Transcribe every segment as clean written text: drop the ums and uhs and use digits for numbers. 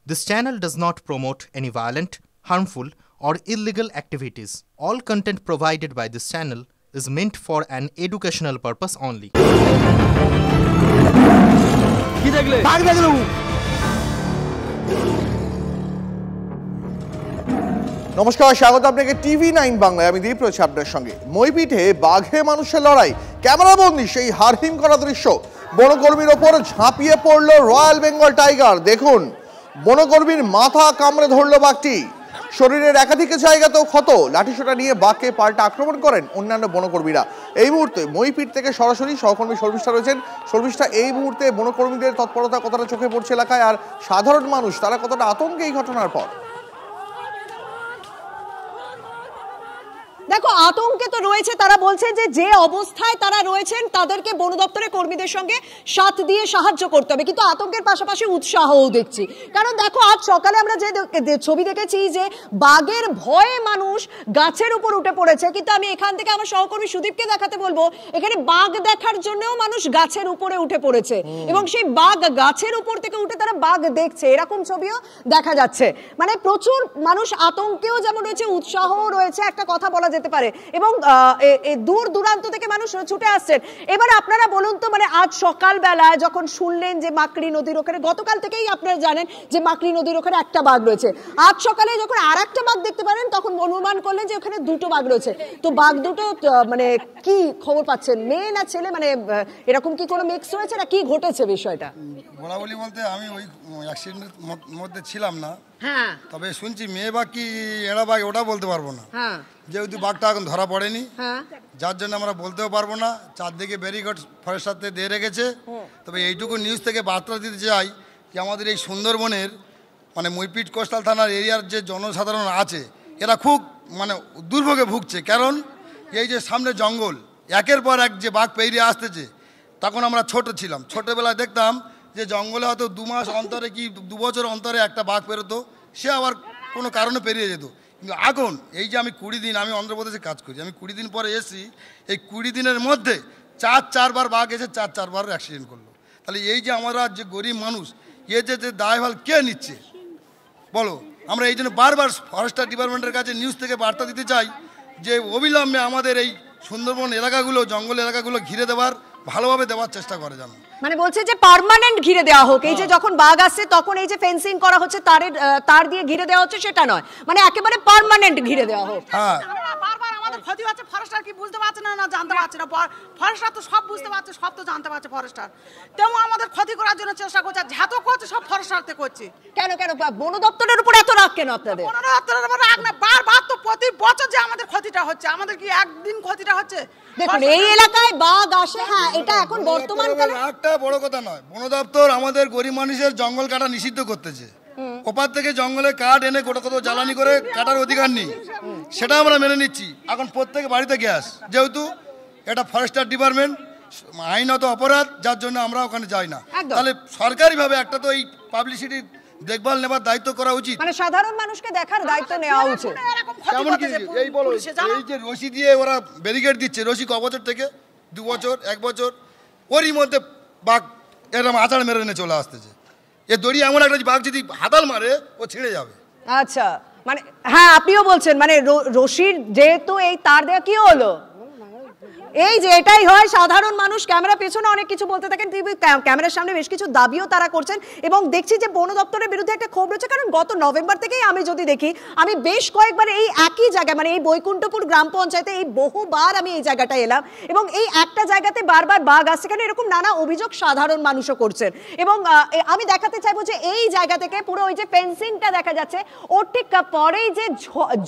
This channel does not promote any violent, harmful, or illegal activities. All content provided by this channel is meant for an educational purpose only. নমস্কার, স্বাগত আপনাকে TV9 বাংলায়। আমি দীপ রয়েছি আপনার সঙ্গে। মইপিঠে বাঘে মানুষের লড়াই, ক্যামেরাবন্দি সেই হারহিম করা দৃশ্য। বনকর্মীর ওপর ঝাঁপিয়ে পড়ল রয়্যাল বেঙ্গল টাইগার। দেখুন, বনকর্মীর মাথা কামড়ে ধরল বাঘটি। শরীরের একাধিক জায়গাতেও ক্ষত। লাঠিসোঁটা নিয়ে বাঘকে পাল্টা আক্রমণ করেন অন্যান্য বনকর্মীরা। এই মুহূর্তে মইপিঠ থেকে সরাসরি সহকর্মী শর্মিষ্ঠা রয়েছেন। শর্মিষ্ঠা, এই মুহূর্তে বনকর্মীদের তৎপরতা কতটা চোখে পড়ছে এলাকায়, আর সাধারণ মানুষ তারা কতটা আতঙ্কে এই ঘটনার পর? দেখো, আতঙ্কে তো রয়েছে। তারা বলছে যে অবস্থায় তারা রয়েছেন তাদেরকে বন দপ্তরের কর্মীদের সঙ্গে সাথ দিয়ে সাহায্য করতে হবে, কিন্তু আতঙ্কের পাশাপাশি উৎসাহও দেখছি। কারণ দেখো, আজ সকালে আমরা যে ছবি দেখেছি যে বাঘের ভয়ে মানুষ গাছের উপর উঠে পড়েছে, কিন্তু আমি এখান থেকে আমার সহকর্মী সুদীপকে দেখাতে বলবো এখানে বাঘ দেখার জন্যও মানুষ গাছের উপরে উঠে পড়েছে এবং সেই বাঘ গাছের উপর থেকে উঠে তারা বাঘ দেখছে, এরকম ছবিও দেখা যাচ্ছে। মানে প্রচুর মানুষ আতঙ্কেও যেমন রয়েছে, উৎসাহও রয়েছে, একটা কথা বলা যেতে পারে। এবং দূর দূরান্ত থেকে মানুষ ছুটে আসছেন। এবার আপনারা বলুন তো, মানে আজ সকাল বেলায় যখন শুনলেন যে মাকড়ি নদীর ওখানে, গতকাল থেকেই আপনারা জানেন যে মাকড়ি নদীর ওখানে একটা বাঘ রয়েছে, আজ সকালে যখন আর একটা বাঘ দেখতে পারেন তখন অনুমান করলেন যে ওখানে দুটো বাঘ রয়েছে। তো বাঘ দুটো মানে কি খবর পাচ্ছেন, মেয়ে না ছেলে, মানে এরকম কি কোনো মিক্স হয়েছে না কি ঘটেছে বিষয়টা? বলা বলি বলতে আমি ওই অ্যাক্সিডেন্টের মধ্যে ছিলাম না, হ্যাঁ, তবে শুনছি মেয়ে বাঘ কি এড়া বাঘ ওটা বলতে পারবো না, হ্যাঁ, যেহেতু বাঘটা এখন ধরা পড়েনি, হ্যাঁ, যার জন্য আমরা বলতেও পারবো না। চারদিকে ব্যারিকেড ফরেস্টারতে দিয়ে রেখেছে। তবে এইটুকু নিউজ থেকে বার্তা দিতে চাই যে আমাদের এই সুন্দরবনের মানে মইপিঠ কোস্টাল থানার এরিয়ার যে জনসাধারণ আছে এরা খুব মানে দুর্ভোগে ভুগছে। কারণ এই যে সামনে জঙ্গল, একের পর এক যে বাঘ পেরিয়ে আসতেছে। তখন আমরা ছোট ছিলাম, ছোটোবেলায় দেখতাম যে জঙ্গলে হয়তো 2 মাস অন্তরে কি 2 বছর অন্তরে একটা বাঘ বেরোতো, সে আবার কোনো কারণে পেরিয়ে যেত। কিন্তু এখন এই যে আমি 20 দিন আমি অন্ধ্রপ্রদেশে কাজ করি, আমি 20 দিন পরে এসেছি, এই 20 দিনের মধ্যে 4বার বাঘ এসে 4বার অ্যাক্সিডেন্ট করলো। তাহলে এই যে আমরা যে গরিব মানুষ, এ যে দায়ভার কে নিচ্ছে বলো? আমরা এই জন্য বারবার ফরেস্টার ডিপার্টমেন্টের কাছে নিউজ থেকে বার্তা দিতে চাই যে অবিলম্বে আমাদের এই সুন্দরবন এলাকাগুলো, জঙ্গল এলাকাগুলো ঘিরে দেওয়ার, ভালোভাবে দেওয়ার চেষ্টা করে যেন। মানে বলছে যে পার্মানেন্ট ঘিরে দেওয়া হোক। এই যে যখন বাঘ আসছে তখন এই যে ফেন্সিং করা হচ্ছে, তার দিয়ে ঘিরে দেওয়া হচ্ছে, সেটা নয়, মানে একেবারে পার্মানেন্ট ঘিরে দেওয়া হোক। হ্যাঁ, বারবার আমাদের ক্ষতি হচ্ছে, ফরেস্টার কি বুঝতে পারছে না, না জানতে পারছে না? ফরেস্টার তো সব বুঝতে পারছে, সব তো জানতে পারছে ফরেস্টার, তেমন আমাদের ক্ষতি করার জন্য চেষ্টা করছে। যত করছে সব ফরেস্টারতে করছে। কেন বন দপ্তরের উপর এত রাগ কেন আপনাদের? বন দপ্তরের উপর রাগ না, বারবার তো প্রতি বছর যে আমাদের ক্ষতিটা হচ্ছে, আমাদের কি একদিন ক্ষতিটা হচ্ছে? দেখুন, এই এলাকায় বাঘ আসে, হ্যাঁ, এটা এখন বর্তমানকালে একটা বড় কথা নয়। বন দপ্তর আমাদের গরিব মানুষের জঙ্গল কাটা নিষিদ্ধ করতেছে। ওপার থেকে জঙ্গলে কাঠ এনে গোটা কত জ্বালানি করে কাটার অধিকার নেই, সেটা আমরা মেনে নিচ্ছি। এখন প্রত্যেক বাড়িতে গ্যাস, যেহেতু এটা ফরেস্টার ডিপার্টমেন্ট আইনত অপরাধ, যার জন্য আমরা ওখানে যাই না। তাহলে সরকারিভাবে একটা তো এই পাবলিসিটি দেখভাল নেবার দায়িত্ব করা উচিত, মানে সাধারণ মানুষকে দেখার দায়িত্ব নেওয়া উচিত। কেমন কি এই বলো, এই যে রশি দিয়ে ওরা ব্যারিকেড দিচ্ছে, রশি ক বছর থেকে 2 বছর 1 বছর, ওরই মধ্যে বাঘ এরকম আচার মেরে এনে চলে আসতেছে। এ দড়ি এমন একটা বাঘ যদি হাতাল মারে ও ছিঁড়ে যাবে। আচ্ছা, মানে হ্যাঁ, আপনিও বলছেন মানে রশির যেহেতু এই তার দেওয়া কি হলো, এই যে এটাই হয়। সাধারণ মানুষ ক্যামেরা পেছনে অনেক কিছু বলতে থাকেন, ক্যামেরার সামনে বেশ কিছু দাবিও তারা করছেন। এবং দেখছি যে বন দপ্তরের বিরুদ্ধে একটা ক্ষোভ রয়েছে, কারণ গত নভেম্বর থেকেই আমি যদি দেখি, আমি বেশ কয়েকবার এই একই জায়গায়, মানে এই বৈকুণ্ঠপুর গ্রাম পঞ্চায়েতে এই বহুবার আমি এই জায়গাটা এলাম এবং এই একটা জায়গাতে বারবার বাঘ আসছে, কেন এরকম নানা অভিযোগ সাধারণ মানুষও করছেন। এবং আমি দেখাতে চাইবো যে এই জায়গা থেকে পুরো ওই যে ফেন্সিংটা দেখা যাচ্ছে, ওর ঠিক পরেই যে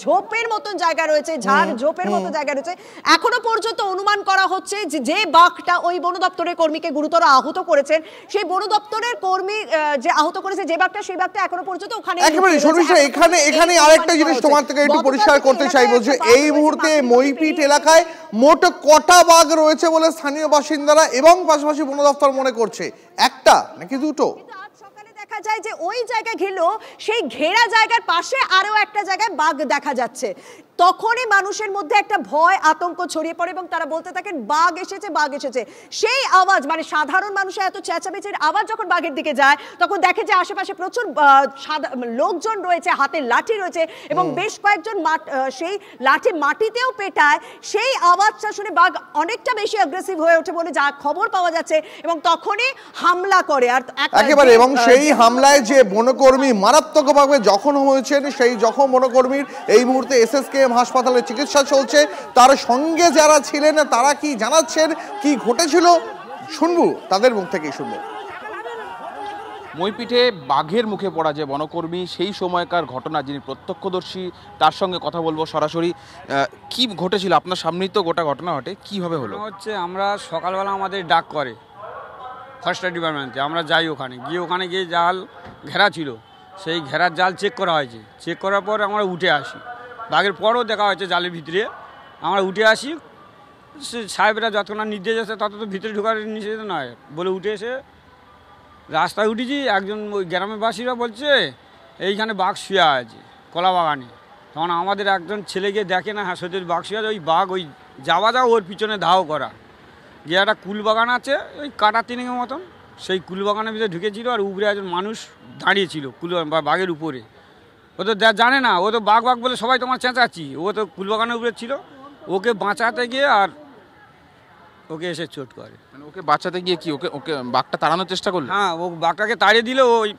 ঝোপের মতন জায়গা রয়েছে, ঝাড় ঝোপের মতো জায়গা রয়েছে, এখনো পর্যন্ত অনুমান করা হচ্ছে যে বাঘটা ওই বন দপ্তরের কর্মীকে গুরুতর আহত করেছেন, সেই বন দপ্তরের কর্মী যে আহত করেছে যে বাঘটা, সেই বাঘটা এখনো পর্যন্ত ওখানে। একেবারে শর্মিষ্ঠা, এখানে আরেকটা জিনিস তোমার থেকে একটু পরিষ্কার করতে চাইবো যে এই মুহূর্তে মইপিঠ এলাকায় মোট কটা বাঘ রয়েছে বলে স্থানীয় বাসিন্দারা এবং পাশাপাশি বন দপ্তর মনে করছে? একটা নাকি দুটো? দেখা যায় যে ওই জায়গায় ঘিরলো, সেই ঘেরা জায়গার পাশে আরো একটা জায়গায় বাঘ দেখা যাচ্ছে। তখনই মানুষের মধ্যে একটা ভয় আতঙ্ক ছড়িয়ে পড়ে এবং তারা বলতে থাকেন বাঘ এসেছে, বাঘ এসেছে। সেই আওয়াজ মানে সাধারণ মানুষের এত চেঁচামেচির আওয়াজ যখন বাঘের দিকে যায় তখন দেখে যে আশেপাশে প্রচুর লোকজন রয়েছে, হাতে লাঠি রয়েছে এবং বেশ কয়েকজন সেই লাঠি মাটিতেও পেটায়। সেই আওয়াজটা শুনে বাঘ অনেকটা বেশি অ্যাগ্রেসিভ হয়ে ওঠে বলে যা খবর পাওয়া যাচ্ছে এবং তখনই হামলা করে। আর একেবারে এবং সেই হামলায় যে বনকর্মী মারাত্মকভাবে জখম হয়েছেন, সেই জখম বনকর্মীর এই মুহূর্তে এসএসকেএম হাসপাতালে চিকিৎসা চলছে। তার সঙ্গে যারা ছিলেন তারা কি জানাচ্ছেন, কি ঘটেছিল শুনবো, তাদের মুখ থেকেই শুনবো। মইপিঠে বাঘের মুখে পড়া যে বনকর্মী, সেই সময়কার ঘটনা, যিনি প্রত্যক্ষদর্শী, তার সঙ্গে কথা বলবো সরাসরি। কি ঘটেছিল আপনার সামনেই তো গোটা ঘটনা ঘটে, কিভাবে হলো? হচ্ছে আমরা সকালবেলা আমাদের ডাক করে ফরেস্ট ডিপার্টমেন্টে, আমরা যাই ওখানে গিয়ে জাল ঘেরা ছিল, সেই ঘেরার জাল চেক করা হয়েছে। চেক করার পর আমরা উঠে আসি, বাঘের পরও দেখা হয়েছে জালের ভিতরে। আমরা উঠে আসি, সাহেবরা যতক্ষণ নির্দেশ আছে তত তো ভিতরে ঢোকার নিষেধ নয় বলে উঠে এসে রাস্তায় উঠেছি। একজন ওই গ্রামের বাসীরা বলছে এইখানে বাঘ শুয়ে আছে কলা বাগানে। তখন আমাদের একজন ছেলে গিয়ে দেখে না, হ্যাঁ সত্যি বাঘ শুয়ে আছে। ওই বাঘ ওই যাওয়া ওর পিছনে ধাও করা গিয়ে একটা কুল বাগান আছে ওই কাটা তিনেকের মতন, সেই কুল বাগানের ভিতরে ঢুকেছিল আর উপরে একজন মানুষ দাঁড়িয়েছিল কুল বাঘের উপরে। ও তো জানে না, ও তো বাঘ বলে সবাই তোমার চেঁচাচ্ছি, ও তো কুল বাগানের উপরে ছিল। ওকে বাঁচাতে গিয়ে আর ওকে এসে চোট করে। মানে ওকে বাঁচাতে গিয়ে কি ওকে বাঘটা তাড়ানোর চেষ্টা করলো? হ্যাঁ, ও বাঘটাকে তাড়িয়ে দিলে ওই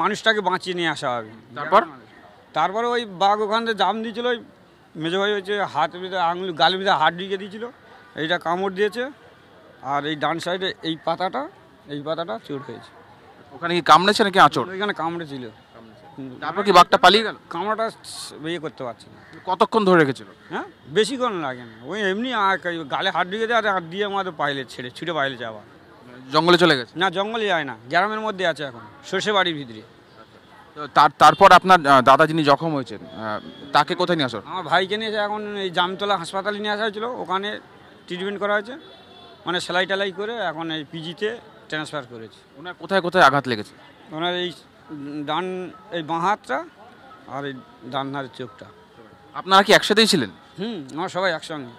মানুষটাকে বাঁচিয়ে নিয়ে আসা হবে। তারপরে ওই বাঘ ওখান থেকে জাম দিয়েছিল, ওই মেজো ভাই হচ্ছে হাতের ভিতরে আঙুল গালের ভিতরে হাত ঢুকিয়ে দিয়েছিল, এইটা কামড় দিয়েছে। আর এই ডান সাইডে এই পাতাটা চোট হয়েছে। ওখানে কি কামড়েছে নাকি আঁচড়? ওইখানে কামড়েছিল। তারপর কি বাঘটা পালিয়ে গেল? কামড়াটা ইয়ে করতে পারছে না। কতক্ষণ ধরে রেখেছিল? হ্যাঁ, বেশিক্ষণ লাগে না, ওই এমনি গালে হাত ঢুকে দেয় আর হাত দিয়ে আমাদের পাইলে ছুটে পাইলে যাওয়া। জঙ্গলে চলে গেছে? না, জঙ্গলে যায় না, গ্রামের মধ্যে আছে এখন, সর্ষে বাড়ির ভিতরে। তারপর আপনার দাদা যিনি জখম হয়েছেন তাকে কোথায় নিয়ে আসো? আমার ভাইকে নিয়ে এখন এই জামতলা হাসপাতালে নিয়ে আসা হয়েছিল, ওখানে ট্রিটমেন্ট করা হয়েছে, মানে সেলাই টেলাই করে এখন এই পিজিতে ট্রান্সফার করেছে। ওনার কোথায় কোথায় আঘাত লেগেছে? ওনার এই ডান এই বাঁ হাতটা আর এই ডান হাতের চোখটা। আপনারা কি একসাথেই ছিলেন? আমরা সবাই একসঙ্গে।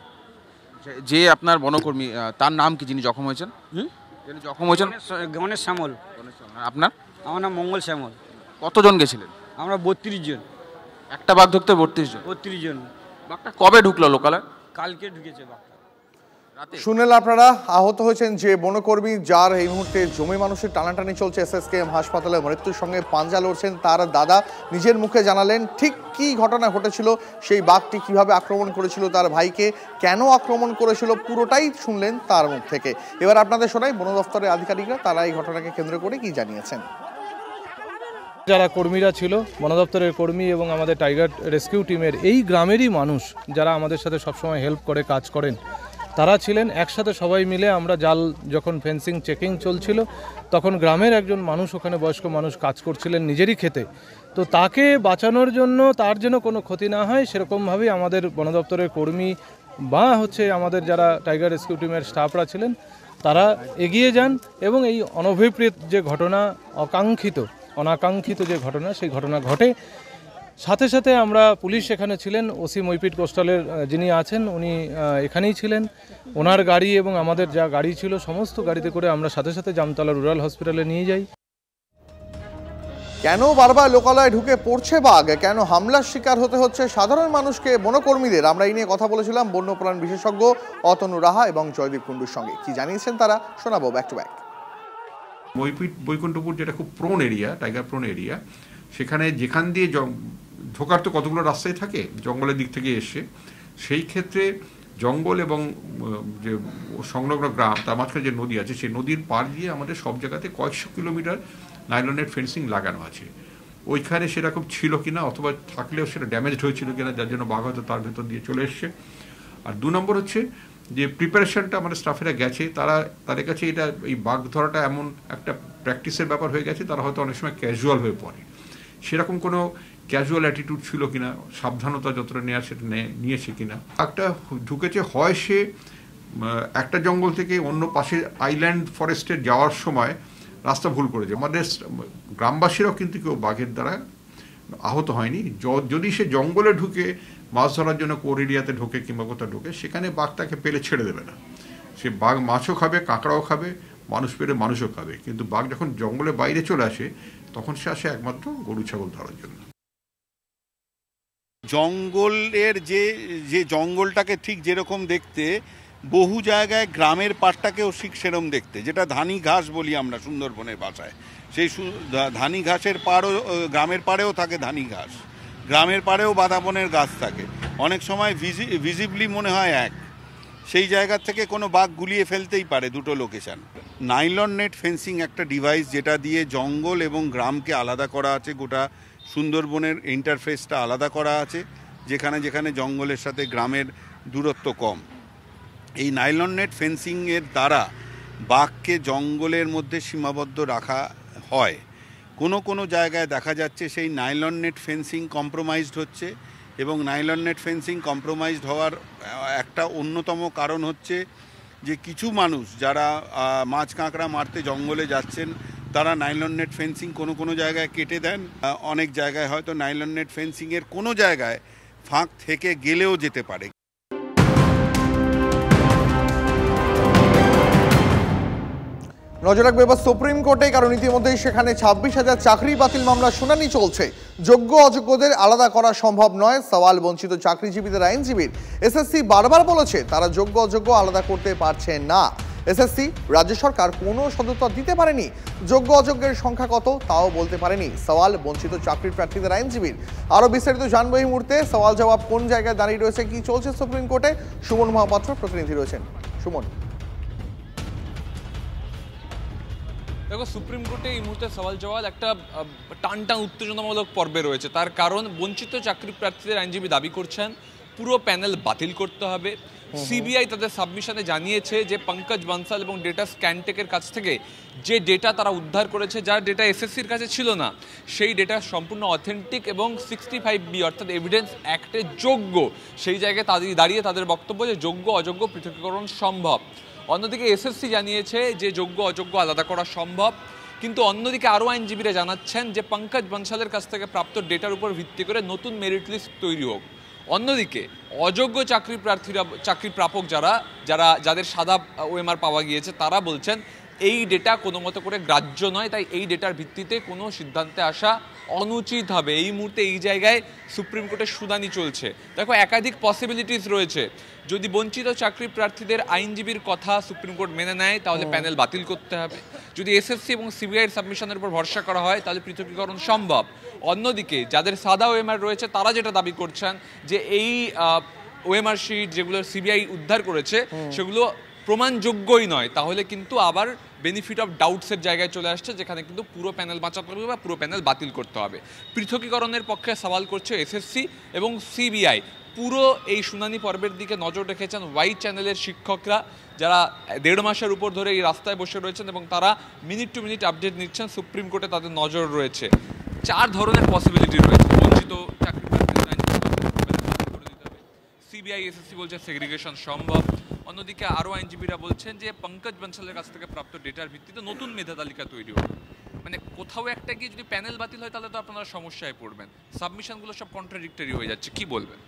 যে আপনার বনকর্মী, তার নাম কি যিনি জখম হয়েছেন? যিনি জখম হয়েছেন? গণেশ শ্যামল। আপনার? আমার নাম মঙ্গল শ্যামল। কতজন গেছিলেন? আমরা 32 জন। একটা বাঘ ধরতে 32 জন? 32 জন। বাঘটা কবে ঢুকলো লোকালয়? কালকে ঢুকেছে বাঘটা। শুনলেন আপনারা, আহত হয়েছেন যে বনকর্মী, যার এই মুহূর্তে জমি মানুষের টানাটানি চলছে এসএসকেএম হাসপাতালে, মৃত্যুর সঙ্গে পাঞ্জা লড়ছেন। তার দাদা নিজের মুখে জানালেন ঠিক কি ঘটনা ঘটেছিল, সেই বাঘটি কিভাবে আক্রমণ করেছিল তার ভাইকে, কেন আক্রমণ করেছিল, পুরোটাই শুনলেন তার মুখ থেকে। এবার আপনাদের শোনাই বন দপ্তরের আধিকারিকরা তারা এই ঘটনাকে কেন্দ্র করে কি জানিয়েছেন। যারা কর্মীরা ছিল, বন দপ্তরের কর্মী এবং আমাদের টাইগার রেস্কিউ টিমের এই গ্রামেরই মানুষ যারা আমাদের সাথে সবসময় হেল্প করে কাজ করেন, তারা ছিলেন একসাথে সবাই মিলে। আমরা জাল যখন ফেন্সিং চেকিং চলছিল তখন গ্রামের একজন মানুষ, ওখানে বয়স্ক মানুষ কাজ করছিলেন নিজেরই খেতে, তো তাকে বাঁচানোর জন্য, তার যেন কোনো ক্ষতি না হয় সেরকমভাবেই আমাদের বন দপ্তরের কর্মী বা আমাদের যারা টাইগার রেস্কিউ টিমের স্টাফরা ছিলেন তারা এগিয়ে যান এবং এই অনভিপ্রেত যে ঘটনা, অনাকাঙ্ক্ষিত যে ঘটনা, সেই ঘটনা ঘটে। সাথে সাথে আমরা পুলিশ এখানে ছিলেন, ওসি মইপিট কোস্টালের যিনি আছেন উনি এখানেই ছিলেন, ওনার গাড়ি এবং আমাদের যা গাড়ি ছিল সমস্ত গাড়িতে করে আমরা সাথে সাথে জামতলা রুরাল হসপিটালে নিয়ে যাই। কেন বারবার লোকালয়ে ঢুকে পড়ছে বাঘ, কেন হামলার শিকার হতে হচ্ছে সাধারণ মানুষকে, বনকর্মীদের, আমরা এই নিয়ে কথা বলেছিলাম বন্যপ্রাণ বিশেষজ্ঞ অতনু রাহা এবং জয়দীপ কুণ্ডুর সঙ্গে। কি জানিয়েছেন তারা শোনাবো ব্যাক টু ব্যাক। মইপিট বৈকুণ্ঠপুর যেটা খুব prone area, tiger prone area, সেখানে যেখান দিয়ে ঢোকার তো কতগুলো রাস্তায় থাকে জঙ্গলের দিক থেকে এসে, সেই ক্ষেত্রে জঙ্গল এবং যে সংলগ্ন গ্রাম, তার মাঝখানে যে নদী আছে সেই নদীর পার দিয়ে আমাদের সব জায়গাতে কয়েকশো কিলোমিটার নাইলনের ফেন্সিং লাগানো আছে। ওইখানে সেরকম ছিল কিনা, অথবা থাকলেও সেটা ড্যামেজড হয়েছিল কিনা, যার জন্য বাঘ হয়তো তার ভেতর দিয়ে চলে এসছে। আর 2 নম্বর হচ্ছে যে প্রিপারেশনটা আমাদের স্টাফেরা গেছে, তাদের কাছে এটা এই বাঘ ধরাটা এমন একটা প্র্যাকটিসের ব্যাপার হয়ে গেছে, তারা হয়তো অনেক সময় ক্যাজুয়াল হয়ে পড়ে। সেরকম কোনো ক্যাজুয়াল অ্যাটিটিউড ছিল কিনা, সাবধানতা যতটা নেওয়ার সেটা নিয়েছে কিনা। একটা ঢুকেছে, হয় সে একটা জঙ্গল থেকে অন্য পাশে আইল্যান্ড ফরেস্টে যাওয়ার সময় রাস্তা ভুল করেছে। আমাদের গ্রামবাসীরাও কিন্তু কেউ বাঘের দ্বারা আহত হয়নি। যদি সে জঙ্গলে ঢুকে মাছ ধরার জন্য কোর এরিয়াতে ঢোকে কিংবা কোথাও ঢোকে, সেখানে বাঘ তাকে পেলে ছেড়ে দেবে না। সে বাঘ মাছও খাবে, কাঁকড়াও খাবে, মানুষ পেলে মানুষও খাবে। কিন্তু বাঘ যখন জঙ্গলে বাইরে চলে আসে তখন সে আসে একমাত্র গরু ছাগল ধরার জন্য। জঙ্গলের যে জঙ্গলটাকে ঠিক যেরকম দেখতে, বহু জায়গায় গ্রামের পাড়টাকেও ঠিক সেরকম দেখতে, যেটা ধানি ঘাস বলি আমরা সুন্দরবনের ভাষায়। সেই ধানি ঘাসের পাড়ও, গ্রামের পাড়েও থাকে ধানি ঘাস, গ্রামের পাড়েও বাঁধাবনের গাছ থাকে। অনেক সময় ভিজিবলি মনে হয় এক, সেই জায়গা থেকে কোনো বাঘ গুলিয়ে ফেলতেই পারে দুটো লোকেশান। নাইলন নেট ফেন্সিং একটা ডিভাইস, যেটা দিয়ে জঙ্গল এবং গ্রামকে আলাদা করা আছে, গোটা সুন্দরবনের ইন্টারফেসটা আলাদা করা আছে, যেখানে যেখানে জঙ্গলের সাথে গ্রামের দূরত্ব কম। এই নাইলন নেট ফেন্সিংয়ের দ্বারা বাঘকে জঙ্গলের মধ্যে সীমাবদ্ধ রাখা হয়। কোনো জায়গায় দেখা যাচ্ছে সেই নাইলন নেট ফেন্সিং কম্প্রোমাইজড হচ্ছে, এবং নাইলন নেট ফেন্সিং কম্প্রোমাইজড হওয়ার একটা অন্যতম কারণ হচ্ছে যে কিছু মানুষ যারা মাছ কাঁকড়া মারতে জঙ্গলে যাচ্ছেন, তারা নাইলন নেট ফেন্সিং কোনো জায়গায় কেটে দেন। অনেক জায়গায় হয়তো নাইলন নেট ফেন্সিংয়ের কোনো জায়গায় ফাঁক থেকে গেলেও যেতে পারে। নজর রাখবে এবার সুপ্রিম কোর্টে, কারণ ইতিমধ্যেই সেখানে 26,000 চাকরি বাতিল মামলার শুনানি চলছে। যোগ্য অযোগ্যদের আলাদা করা সম্ভব নয়, সওয়াল বঞ্চিত চাকরিজীবীদের আইনজীবীর। এসএসসি বারবার বলেছে তারা যোগ্য অযোগ্য আলাদা করতে পারছে না। এসএসসি রাজ্য সরকার কোনো সদুত্তর দিতে পারেনি। যোগ্য অযোগ্যের সংখ্যা কত তাও বলতে পারেনি সওয়াল বঞ্চিত চাকরির প্রার্থীদের আইনজীবীর। আরো বিস্তারিত জানবো এই মুহূর্তে। সওয়াল জবাব কোন জায়গায় দাঁড়িয়ে রয়েছে, কি চলছে সুপ্রিম কোর্টে, সুমন মহাপাত্র প্রতিনিধি রয়েছেন। সুমন। দেখো, সুপ্রিম কোর্টে এই মুহূর্তে সওয়াল জওয়াল একটা টানটান উত্তেজনামূলক পর্বে রয়েছে। তার কারণ বঞ্চিত চাকরি প্রার্থীদের আইনজীবী দাবি করছেন পুরো প্যানেল বাতিল করতে হবে। সিবিআই তাদের সাবমিশনে জানিয়েছে যে পঙ্কজ বানসাল এবং ডেটা স্ক্যানটেকের কাছ থেকে যে ডেটা তারা উদ্ধার করেছে, যার ডেটা এসএসসির কাছে ছিল না, সেই ডেটা সম্পূর্ণ অথেন্টিক এবং 65B অর্থাৎ এভিডেন্স অ্যাক্টে যোগ্য। সেই জায়গায় দাঁড়িয়ে তাদের বক্তব্য যে যোগ্য অযোগ্য পৃথকীকরণ সম্ভব। অন্যদিকে এসএসসি জানিয়েছে যে যোগ্য অযোগ্য আলাদা করা সম্ভব, কিন্তু অন্যদিকে আরও আইনজীবীরা জানাচ্ছেন যে পঙ্কজ বানসালের কাছ থেকে প্রাপ্ত ডেটার উপর ভিত্তি করে নতুন মেরিট লিস্ট তৈরি হোক। অন্যদিকে অযোগ্য চাকরি প্রাপক যাদের সাদা ওএমআর পাওয়া গিয়েছে, তারা বলছেন এই ডেটা কোনো মতো করে গ্রাহ্য নয়, তাই এই ডেটার ভিত্তিতে কোনো সিদ্ধান্তে আসা অনুচিত হবে। এই মুহূর্তে এই জায়গায় সুপ্রিম কোর্টের শুনানি চলছে। দেখো, একাধিক পসিবিলিটিস রয়েছে। যদি বঞ্চিত চাকরি প্রার্থীদের আইনজীবীর কথা সুপ্রিম কোর্ট মেনে নেয়, তাহলে প্যানেল বাতিল করতে হবে। যদি এসএসসি এবং সিবিআইয়ের সাবমিশনের উপর ভরসা করা হয়, তাহলে পৃথকীকরণ সম্ভব। অন্যদিকে যাদের সাদা ওএমআর রয়েছে, তারা যেটা দাবি করছেন যে এই ওএমআর শিট যেগুলো সিবিআই উদ্ধার করেছে সেগুলো প্রমাণযোগ্যই নয়, তাহলে কিন্তু আবার বেনিফিট অফ ডাউটসের জায়গায় চলে আসছে, যেখানে কিন্তু পুরো প্যানেল বাঁচাতে হবে বা পুরো প্যানেল বাতিল করতে হবে। পৃথকীকরণের পক্ষে সওয়াল করছে এসএসসি এবং সিবিআই। পুরো এই শুনানি পর্বের দিকে নজর রেখেছেন ওয়াই চ্যানেলের শিক্ষকরা, যারা 1.5 মাসের উপর ধরে এই রাস্তায় বসে রয়েছেন এবং তারা মিনিট টু মিনিট আপডেট নিচ্ছেন। সুপ্রিম কোর্টে তাদের নজর রয়েছে। 4 ধরনের পসিবিলিটি রয়েছে। বঞ্চিত চাকরি সিবিআই এসএসসি বলছে সেগ্রিগেশন সম্ভব। অন্যদিকে আরও আইনজীবীরা বলছেন যে পঙ্কজ বানসালের কাছ থেকে প্রাপ্ত ডেটার ভিত্তিতে নতুন মেধা তালিকা তৈরি হবে। মানে কোথাও একটা গিয়ে যদি প্যানেল বাতিল হয়, তাহলে তো আপনারা সমস্যায় পড়বেন। সাবমিশনগুলো সব কন্ট্রাডিক্টরি হয়ে যাচ্ছে, কি বলবেন?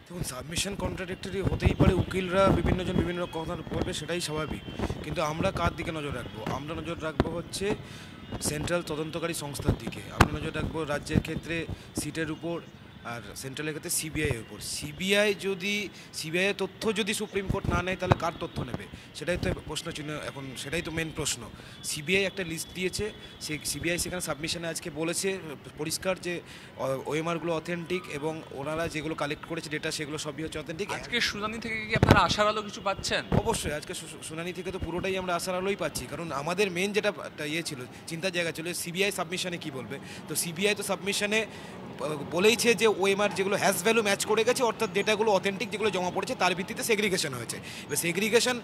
দেখুন, সাবমিশন কন্ট্রাডিক্টরি হতেই পারে, উকিলরা বিভিন্নজন বিভিন্ন কথা বলবে, সেটাই স্বাভাবিক। কিন্তু আমরা কার দিকে নজর রাখবো? আমরা নজর রাখবো হচ্ছে সেন্ট্রাল তদন্তকারী সংস্থার দিকে। আমরা নজর রাখবো রাজ্যের ক্ষেত্রে সিটের উপর, আর সেন্ট্রালের ক্ষেত্রে সিবিআইয়ের উপর। সিবিআইয়ের তথ্য যদি সুপ্রিম কোর্ট না নেয়, তাহলে কার তথ্য নেবে? সেটাই তো প্রশ্নচিহ্ন এখন, সেটাই তো মেন প্রশ্ন। সিবিআই একটা লিস্ট দিয়েছে, সেই সিবিআই সেখানে সাবমিশনে আজকে বলেছে পরিষ্কার যে ওএমআরগুলো অথেন্টিক এবং ওনারা যেগুলো কালেক্ট করেছে ডেটা, সেগুলো সবই হচ্ছে অথেন্টিক। আজকে শুনানি থেকে কি আপনারা আশার আলো কিছু পাচ্ছেন? অবশ্যই আজকে শুনানি থেকে তো পুরোটাই আমরা আশার আলোই পাচ্ছি, কারণ আমাদের মেন যেটা ছিল, চিন্তার জায়গা ছিল সিবিআই সাবমিশনে কি বলবে। তো সিবিআই তো সাবমিশনে বলেইছে যে ওএমআর যেগুলো হ্যাশ ভ্যালু ম্যাচ করে গেছে, অর্থাৎ ডেটাগুলো অথেন্টিক যেগুলো জমা পড়েছে তার ভিত্তিতে সেগ্রিগেশন হয়েছে। এবার সেগ্রিগেশন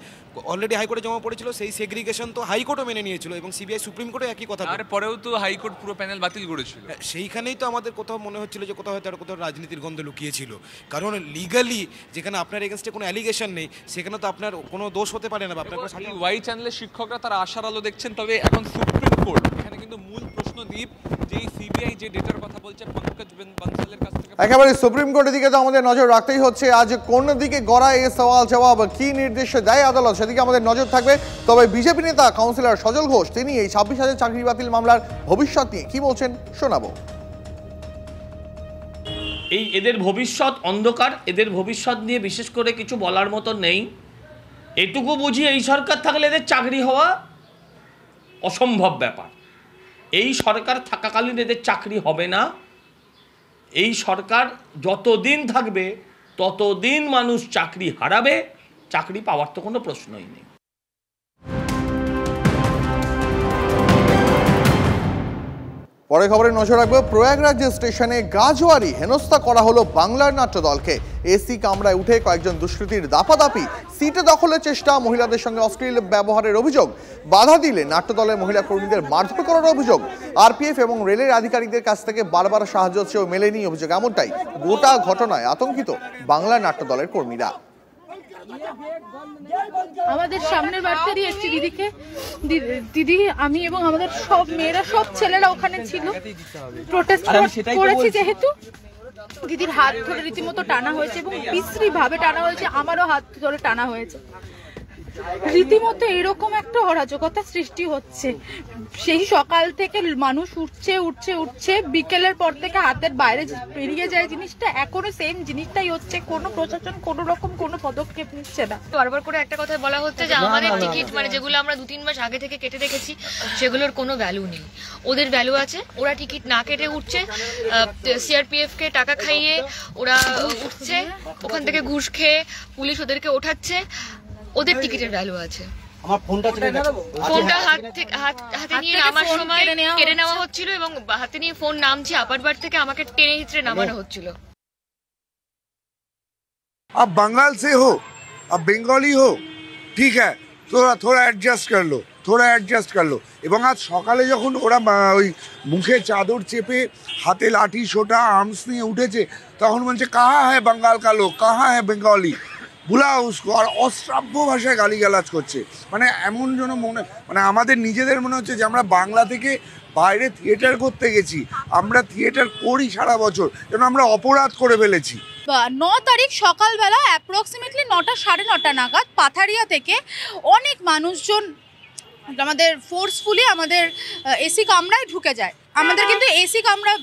অলরেডি হাইকোর্টে জমা পড়েছিল, সেই সেগ্রিগেশন তো হাইকোর্টও মেনে নিয়েছিল এবং সিবিআই সুপ্রিম কোর্টে একই কথা। তারপরেও তো হাইকোর্ট পুরো প্যানেল বাতিল করেছিল। সেইখানেই তো আমাদের কোথাও মনে হচ্ছিল যে কোথাও হয়তো কোথাও রাজনীতির গন্ধ লুকিয়েছিল, কারণ লিগালি যেখানে আপনার এগেনস্টে কোনো অ্যালিগেশন নেই, সেখানে তো আপনার কোনো দোষ হতে পারে না। আপনার ওয়াই চ্যানেলের শিক্ষকরা তারা আশার আলো দেখছেন। তবে এখন সুপ্রিম কোর্ট এখানে কিন্তু মূল প্রশ্ন দিয়ে বিলিভ যে এই সিবিআই যে ডেটার কথা বলছে পঙ্কজ বনসালের কাছ থেকে একেবারে সুপ্রিম কোর্টের দিকে তো আমাদের নজর রাখতেই হচ্ছে। আজ কোন দিকে গড়ায় এই সওয়াল জবাব, কি নির্দেশ দেয় আদালত, সেদিকে আমাদের নজর থাকবে। তবে বিজেপি নেতা কাউন্সিলর সজল ঘোষ তিনি এই 26,000 চাকরি বাতিল মামলার ভবিষ্যৎ নিয়ে কি বলছেন শোনাবো। এই এদের ভবিষ্যৎ অন্ধকার, এদের ভবিষ্যৎ নিয়ে বিশেষ করে কিছু বলার মতো নেই। এটুকু বুঝি এই সরকার থাকলে এদের চাকরি হওয়া অসম্ভব ব্যাপার। এই সরকার থাকাকালীন এদের চাকরি হবে না। এই সরকার যতদিন থাকবে ততদিন মানুষ চাকরি হারাবে, চাকরি পাওয়ার তো কোনো প্রশ্নই নেই। পরে খবরে নজর রাখবো। প্রয়াগরাজ স্টেশনে গাজোয়ারি হেনস্থা করা হলো বাংলার নাট্য দলকে। এসি কামরায় উঠে কয়েকজন দুষ্কৃতীর দাপাদাপি, সিটে দখলের চেষ্টা, মহিলাদের সঙ্গে অশ্লীল ব্যবহারের অভিযোগ, বাধা দিলে নাট্য দলের মহিলা কর্মীদের মারধর করার অভিযোগ, আরপিএফ এবং রেলের আধিকারিকদের কাছ থেকে বারবার সাহায্য চেয়েও মেলেনি অভিযোগ। এমনটাই গোটা ঘটনায় আতঙ্কিত বাংলার নাট্য দলের কর্মীরা। আমাদের সামনের বাড়িতেই এসছি দিদি আমি এবং আমাদের সব মেয়েরা সব ছেলেরা ওখানে ছিল, প্রোটেস্ট করেছি যেহেতু দিদির হাত ধরে রীতিমতো টানা হয়েছে এবং বিশ্রী ভাবে টানা হয়েছে, আমারও হাত ধরে টানা হয়েছে। রীতিমতো এরকম একটা অরাজকতা সৃষ্টি হচ্ছে। সেই সকাল থেকে মানুষ উঠছে বিকেলের পর থেকে হাতের বাইরে বেরিয়ে যায় জিনিসটা, এখনো সেম জিনিসটাই হচ্ছে। কোনো প্রশাসন কোনো রকম কোনো পদক্ষেপ নিচ্ছে না। বারবার করে একটা কথা বলা হচ্ছে যে আমাদের টিকিট মানে যেগুলো আমরা 2-3 মাস আগে থেকে কেটে রেখেছি সেগুলোর কোনো ভ্যালু নেই। ওদের ভ্যালু আছে, ওরা টিকিট না কেটে উঠছে, সিআরপিএফ কে টাকা খাইয়ে ওরা উঠছে, ওখান থেকে ঘুষ খেয়ে পুলিশ ওদেরকে ওঠাচ্ছে, ওদের টিকিটের ভ্যালু আছে। আমার ফোনটা হাতে নিয়ে নামার সময় কেড়ে নেওয়া হচ্ছিল এবং হাতে নিয়ে ফোন নামছি আপারবার থেকে আমাকে টেনে হিচড়ে নামানো হচ্ছিল। अब बंगाल से हो, अब बंगाली हो, ठीक है, थोड़ा एडजस्ट कर लो। এবং আজ সকালে যখন ওরা ওই মুখে চাদর চেপে হাতে লাঠি সোটা আর্মস নিয়ে উঠেছে তখন বলছে কাহা হ্যাঁ বাঙ্গাল কা লোক, কাহা হ্যাঁ বেঙ্গলি, বুলা উস্কো, আর অশ্রাব্য ভাষায় গালিগালাজ করছে। মানে এমন যেন মানে আমাদের নিজেদের মনে হচ্ছে যে আমরা বাংলা থেকে বাইরে থিয়েটার করতে গেছি, আমরা থিয়েটার করি সারা বছর, যেন আমরা অপরাধ করে ফেলেছি। 9 তারিখ সকালবেলা অ্যাপ্রক্সিমেটলি 9টা 9:30 নাগাদ পাথারিয়া থেকে অনেক মানুষজন আমাদের ফোর্সফুলি আমাদের এসি কামরায় ঢুকে যায়। আমাদের কিন্তু এসি কামরা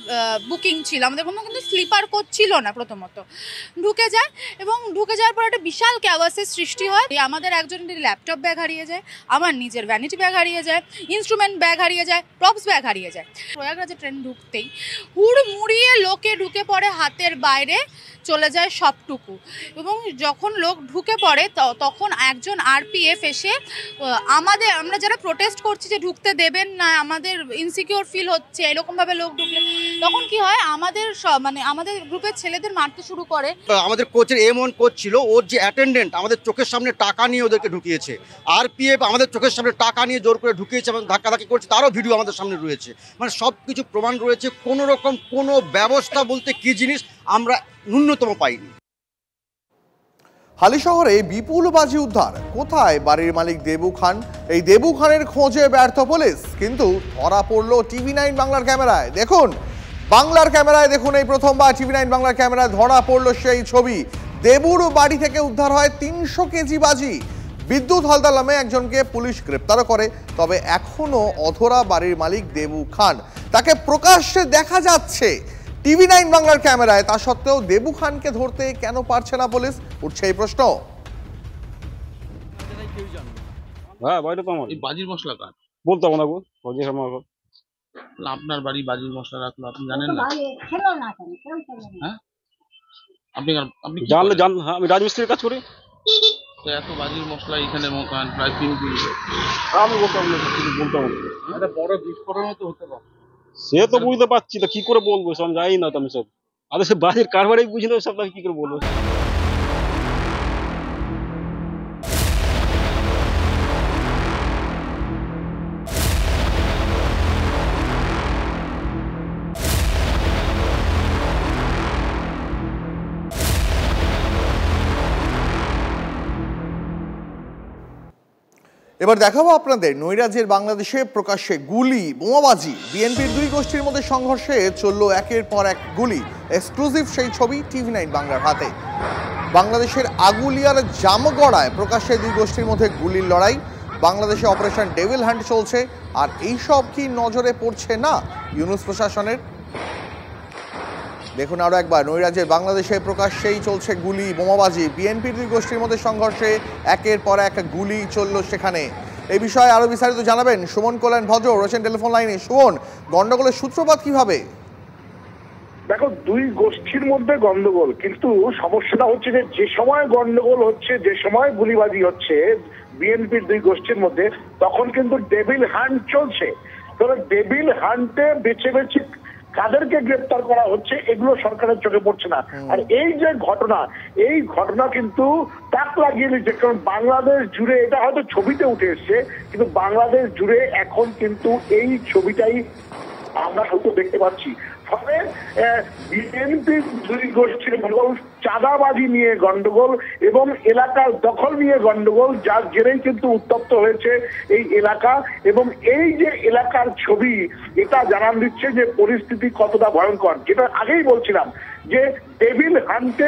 বুকিং ছিল, আমাদের কোনো কিন্তু স্লিপার কোচ ছিল না। প্রথমত ঢুকে যায় এবং ঢুকে যাওয়ার পর একটা বিশাল ক্যাওয়াসের সৃষ্টি হয়। আমাদের একজনের ল্যাপটপ ব্যাগ হারিয়ে যায়, আমার নিজের ভ্যানিটি ব্যাগ হারিয়ে যায়, ইনস্ট্রুমেন্ট ব্যাগ হারিয়ে যায়, প্রপস ব্যাগ হারিয়ে যায়। প্রয়াগরাজে ট্রেন ঢুকতেই হুড়মুড়িয়ে লোকে ঢুকে পড়ে, হাতের বাইরে চলে যায় সবটুকু। এবং যখন লোক ঢুকে পড়ে তখন একজন আরপিএফ এসে আমরা যারা প্রোটেস্ট করছি যে ঢুকতে দেবেন না, আমাদের ইনসিকিউর ফিল হচ্ছে, এরকমভাবে লোক ঢুকলে তখন কি হয়, আমাদের আমাদের গ্রুপের ছেলেদের মারতে শুরু করে। আমাদের কোচের M1 কোচ ছিল, ওর যে অ্যাটেন্ডেন্ট আমাদের চোখের সামনে টাকা নিয়ে ওদেরকে ঢুকিয়েছে, আরপিএফ আমাদের চোখের সামনে টাকা নিয়ে জোর করে ঢুকিয়েছে এবং ধাক্কাধাক্কি করছে, তারও ভিডিও আমাদের সামনে রয়েছে। মানে সব কিছু প্রমাণ রয়েছে, কোনো রকম কোনো ব্যবস্থা বলতে কি জিনিস আমরা ন্যূনতম পাইনি। হালিশহরে বিপুল বাজি উদ্ধার, কোথায় বাড়ির মালিক দেবু খান? এই দেবু খানের খোঁজে ব্যর্থ পুলিশ, কিন্তু ধরা পড়লো TV9 বাংলার ক্যামেরায়। দেখুন বাংলার ক্যামেরায়, দেখুন এই প্রথমবার TV9 বাংলার ক্যামেরায় ধরা পড়লো সেই ছবি। দেবুর বাড়ি থেকে উদ্ধার হয় 300 কেজি বাজি। বিদ্যুৎ হালদার নামে একজনকে পুলিশ গ্রেপ্তারও করে, তবে এখনো অধরা বাড়ির মালিক দেবু খান। তাকে প্রকাশ্যে দেখা যাচ্ছে TV9 বাংলার ক্যামেরায়, তা সত্ত্বেও দেবু খানকে ধরতে কেন পারছে না পুলিশ, উঠছে এই প্রশ্ন। হ্যাঁ বাড়িটা তো আমার। এই বাজির মশলা কার বলতে হবে না গো, আপনার বাড়ি বাজির মশলা রাখলো আপনি জানেন না? হ্যাঁ আপনি জানলে জান, হ্যাঁ আমি রাজমিস্ত্রির কাজ করি। এত বাজির মশলা এখানে প্রায় 3 কিলো। আমি বলতে হবে এটা বড় বিস্ফোরণ তো হতে পারে, সে তো বুঝতে পারছি, তো কি করে বলবো, সব যাই না তো আমি সব, আরে সে বাজির কারবারই বুঝি না, সব কি করে বলবো। এবার দেখাবো আপনাদের নৈরাজ্যের বাংলাদেশে প্রকাশ্যে গুলি বোমাবাজি, বিএনপির দুই গোষ্ঠীর মধ্যে সংঘর্ষে চলল একের পর এক গুলি। এক্সক্লুসিভ সেই ছবি TV9 বাংলার হাতে। বাংলাদেশের আগুলিয়ার জামগড়ায় প্রকাশ্যে দুই গোষ্ঠীর মধ্যে গুলির লড়াই। বাংলাদেশে অপারেশন ডেভিল হান্ট চলছে, আর এইসব কি নজরে পড়ছে না ইউনূস প্রশাসনের? দেখুন আরো একবার, নৈরাজ্যের বাংলাদেশে প্রকাশ্যেই চলছে গুলি বোমাবাজি, বিএনপির দুই গোষ্ঠীর মধ্যে সংঘর্ষে একের পর এক গুলি চলল সেখানে। এই বিষয়ে আরো বিস্তারিত জানাবেন সুমন কল্যাণ ভদ্র, রয়েছেন টেলিফোন লাইনে। সুমন, গন্ডগোলের সূত্রপাত কিভাবে? দেখো, দুই গোষ্ঠীর মধ্যে গন্ডগোল, কিন্তু সমস্যাটা হচ্ছে যে সময় গন্ডগোল হচ্ছে, যে সময় গুলিবাজি হচ্ছে বিএনপির দুই গোষ্ঠীর মধ্যে, তখন কিন্তু ডেভিল হান্ট চলছে। তবে ডেভিল হান্টে বেছে বেছে কাদেরকে গ্রেপ্তার করা হচ্ছে এগুলো সরকারের চোখে পড়ছে না। আর এই যে ঘটনা, এই ঘটনা কিন্তু তাক লাগিয়ে দিচ্ছে, কারণ বাংলাদেশ জুড়ে, এটা হয়তো ছবিতে উঠে এসছে, কিন্তু বাংলাদেশ জুড়ে এখন কিন্তু এই ছবিটাই আমরা হয়তো দেখতে পাচ্ছি। ফলে বিএনপির দুই গোষ্ঠীর গন্ডগোল, চাঁদাবাজি নিয়ে গন্ডগোল এবং এলাকার দখল নিয়ে গন্ডগোল, যার জেরেই কিন্তু উত্তপ্ত হয়েছে এই এলাকা। এবং এই যে এলাকার ছবি, এটা জানান দিচ্ছে যে পরিস্থিতি কতটা ভয়ঙ্কর। যেটা আগেই বলছিলাম যে ডেভিল হান্টে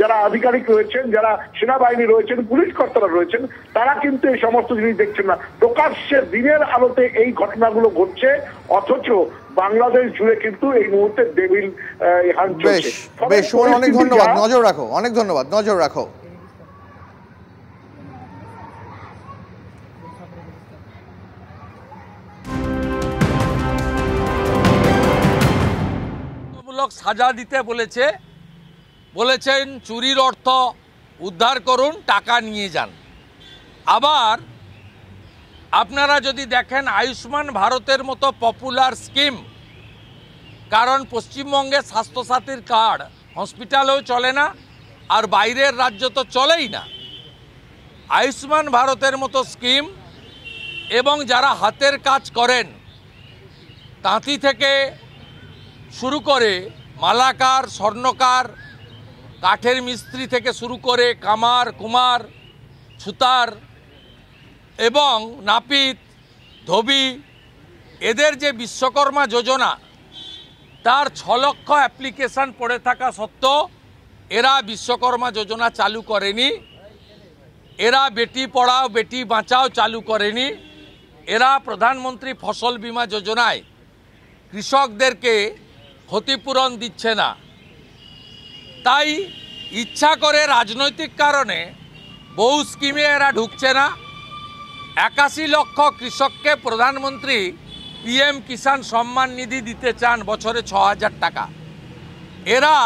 যারা আধিকারিক রয়েছেন, যারা সেনাবাহিনী রয়েছেন, পুলিশ কর্তারা রয়েছেন, তারা কিন্তু এই সমস্ত জিনিস দেখছেন না। প্রকাশ্যে দিনের আলোতে এই ঘটনাগুলো ঘটছে, অথচ বাংলাদেশ জুড়ে কিন্তু এই মুহূর্তে ডেভিল হান্ট চলছে। বেশ, অনেক ধন্যবাদ, নজর রাখো, অনেক ধন্যবাদ, নজর রাখো। সাজা দিতে বলেছেন চুরির অর্থ উদ্ধার করুন, টাকা নিয়ে যান। আবার আপনারা যদি দেখেন আয়ুষ্মান ভারতের মতো পপুলার স্কিম, কারণ পশ্চিমবঙ্গে স্বাস্থ্যসাথীর কার্ড হসপিটালেও চলে না, আর বাইরের রাজ্য তো চলেই না। আয়ুষ্মান ভারতের মতো স্কিম এবং যারা হাতের কাজ করেন, তাঁতি থেকে শুরু করে মালাকার, স্বর্ণকার, কাঠের মিস্ত্রি থেকে শুরু করে কামার, কুমার, ছুতার এবং নাপিত, ধোবি, এদের যে বিশ্বকর্মা যোজনা, তার 6 লক্ষ অ্যাপ্লিকেশন পড়ে থাকা সত্ত্বেও এরা বিশ্বকর্মা যোজনা চালু করেনি, এরা বেটি পড়াও বেটি বাঁচাও চালু করেনি, এরা প্রধানমন্ত্রী ফসল বীমা যোজনায় কৃষকদেরকে ক্ষতিপূরণ দিচ্ছে না। তাই ইচ্ছা করে রাজনৈতিক কারণে বহু স্কিমে এরা ঢুকছে না। 81 লক্ষ কৃষককে প্রধানমন্ত্রী PM কিষাণ সম্মান নিধি দিতে চান বছরে 6000 টাকা। এরা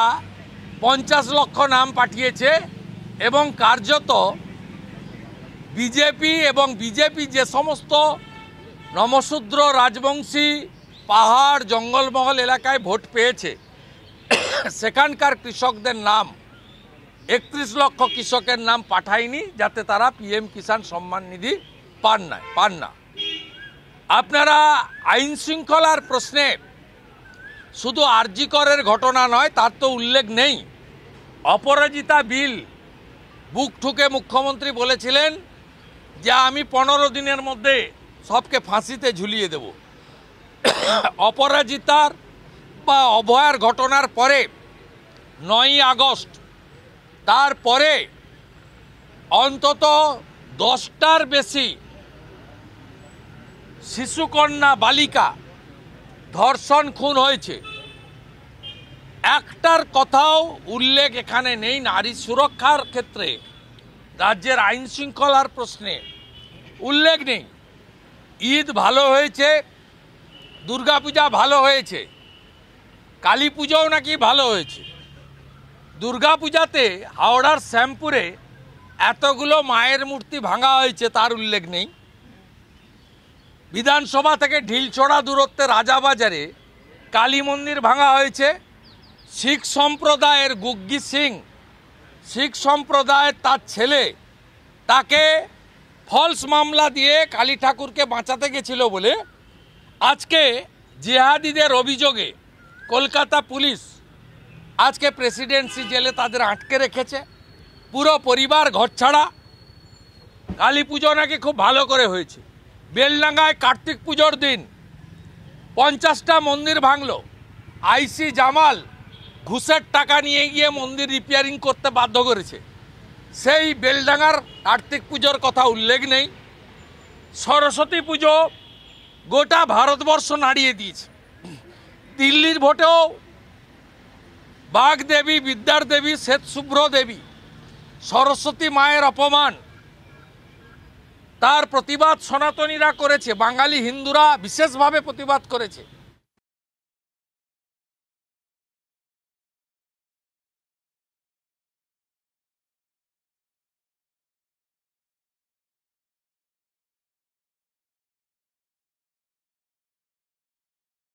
50 লক্ষ নাম পাঠিয়েছে এবং কার্যত বিজেপি এবং বিজেপি যে সমস্ত নমশূদ্র, রাজবংশী, পাহাড়, জঙ্গলমহল এলাকায় ভোট পেয়েছে, সেখানকার কৃষকদের নাম 31 লক্ষ কৃষকের নাম পাঠায়নি, যাতে তারা PM কিষাণ সম্মান নিধি পান না। আপনারা আইন শৃঙ্খলার প্রশ্নে শুধু আরজি করের ঘটনা নয়, তার তো উল্লেখ নেই। অপরাজিতা বিল বুক ঠুকে মুখ্যমন্ত্রী বলেছিলেন যে আমি 15 দিনের মধ্যে সবকে ফাঁসিতে ঝুলিয়ে দেব। অপরাজিতার বা অভয়ার ঘটনার পরে 9ই আগস্ট, তারপরে অন্তত 10টার বেশি শিশুকন্যা, বালিকা ধর্ষণ, খুন হয়েছে। একটার কথাও উল্লেখ এখানে নেই নারী সুরক্ষার ক্ষেত্রে, রাজ্যের আইন শৃঙ্খলার প্রশ্নে উল্লেখ নেই। ঈদ ভালো হয়েছে, দুর্গাপূজা ভালো হয়েছে, কালী পুজোও নাকি ভালো হয়েছে। দুর্গাপূজাতে হাওড়ার শ্যামপুরে এতগুলো মায়ের মূর্তি ভাঙা হয়েছে, তার উল্লেখ নেই। বিধানসভা থেকে ঢিলছড়া দূরত্বে রাজাবাজারে কালী মন্দির ভাঙা হয়েছে। শিখ সম্প্রদায়ের গুগ্গি সিং, শিখ সম্প্রদায়ের তার ছেলে, তাকে ফলস মামলা দিয়ে কালী ঠাকুরকে বাঁচাতে গেছিল বলে আজকে জিহাদিদের অভিযোগে কলকাতা পুলিশ আজকে প্রেসিডেন্সি জেলে তাদের আটকে রেখেছে। পুরো পরিবার ঘরছাড়া। কালী পুজো নাকি খুব ভালো করে হয়েছে। বেলডাঙ্গায় কার্তিক পুজোর দিন 50টা মন্দির ভাঙলো। আইসি জামাল ঘুষের টাকা নিয়ে গিয়ে মন্দির রিপেয়ারিং করতে বাধ্য করেছে। সেই বেলডাঙ্গার কার্তিক পুজোর কথা উল্লেখ নেই। সরস্বতী পুজো গোটা ভারতবর্ষ নাড়িয়ে দিয়েছে। দিল্লির ভোটেও বাগদেবী, বিদ্যার দেবী, শ্বেতশুভ্র দেবী, সরস্বতী মায়ের অপমান, তার প্রতিবাদ সনাতনীরা করেছে, বাঙালি হিন্দুরা বিশেষভাবে প্রতিবাদ করেছে।